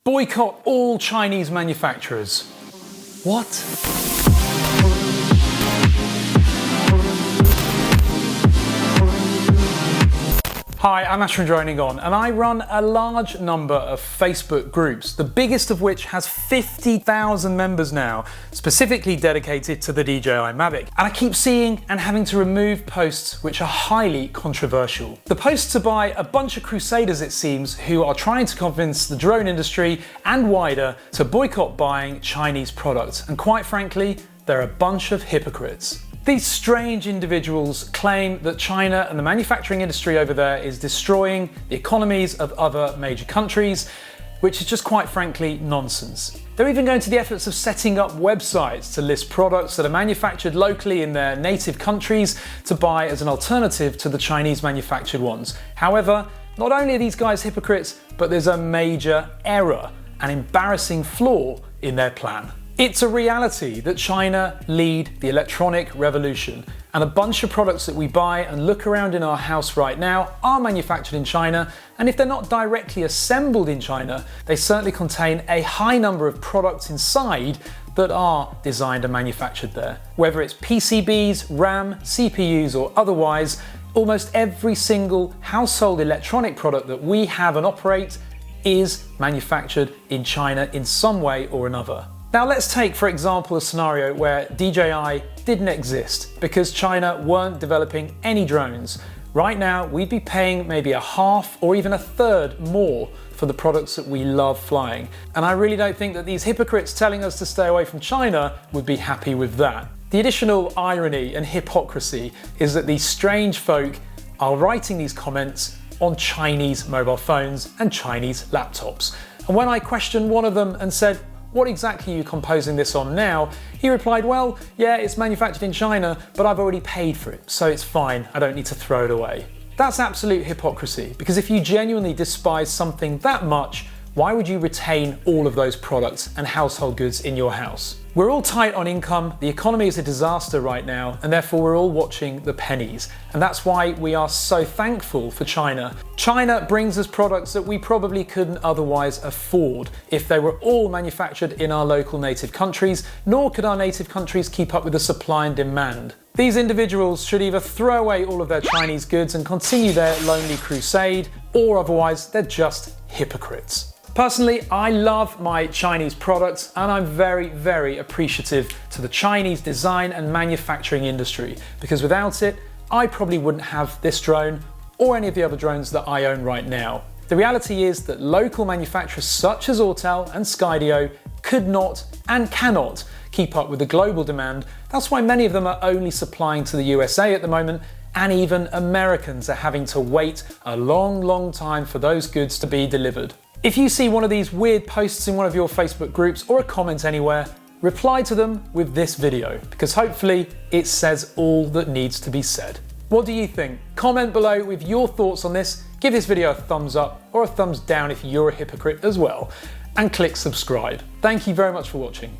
Boycott all Chinese manufacturers. What? Hi, I'm Ash from DroningON, and I run a large number of Facebook groups, the biggest of which has 50,000 members now, specifically dedicated to the DJI Mavic. And I keep seeing and having to remove posts which are highly controversial. The posts are by a bunch of crusaders, it seems, who are trying to convince the drone industry and wider to boycott buying Chinese products. And quite frankly, they're a bunch of hypocrites. These strange individuals claim that China and the manufacturing industry over there is destroying the economies of other major countries, which is just quite frankly nonsense. They're even going to the efforts of setting up websites to list products that are manufactured locally in their native countries to buy as an alternative to the Chinese manufactured ones. However, not only are these guys hypocrites, but there's a major error, an embarrassing flaw in their plan. It's a reality that China lead the electronic revolution, and a bunch of products that we buy and look around in our house right now are manufactured in China, and if they're not directly assembled in China, they certainly contain a high number of products inside that are designed and manufactured there. Whether it's PCBs, RAM, CPUs or otherwise, almost every single household electronic product that we have and operate is manufactured in China in some way or another. Now let's take, for example, a scenario where DJI didn't exist because China weren't developing any drones. Right now, we'd be paying maybe a half or even a third more for the products that we love flying. And I really don't think that these hypocrites telling us to stay away from China would be happy with that. The additional irony and hypocrisy is that these strange folk are writing these comments on Chinese mobile phones and Chinese laptops. And when I questioned one of them and said, "What exactly are you composing this on now?" he replied, "Well, yeah, it's manufactured in China, but I've already paid for it, so it's fine, I don't need to throw it away." That's absolute hypocrisy, because if you genuinely despise something that much, why would you retain all of those products and household goods in your house? We're all tight on income, the economy is a disaster right now, and therefore we're all watching the pennies. And that's why we are so thankful for China. China brings us products that we probably couldn't otherwise afford if they were all manufactured in our local native countries, nor could our native countries keep up with the supply and demand. These individuals should either throw away all of their Chinese goods and continue their lonely crusade, or otherwise they're just hypocrites. Personally, I love my Chinese products, and I'm very, very appreciative to the Chinese design and manufacturing industry, because without it, I probably wouldn't have this drone or any of the other drones that I own right now. The reality is that local manufacturers such as Autel and Skydio could not and cannot keep up with the global demand. That's why many of them are only supplying to the USA at the moment, and even Americans are having to wait a long, long time for those goods to be delivered. If you see one of these weird posts in one of your Facebook groups or a comment anywhere, reply to them with this video, because hopefully it says all that needs to be said. What do you think? Comment below with your thoughts on this, give this video a thumbs up or a thumbs down if you're a hypocrite as well, and click subscribe. Thank you very much for watching.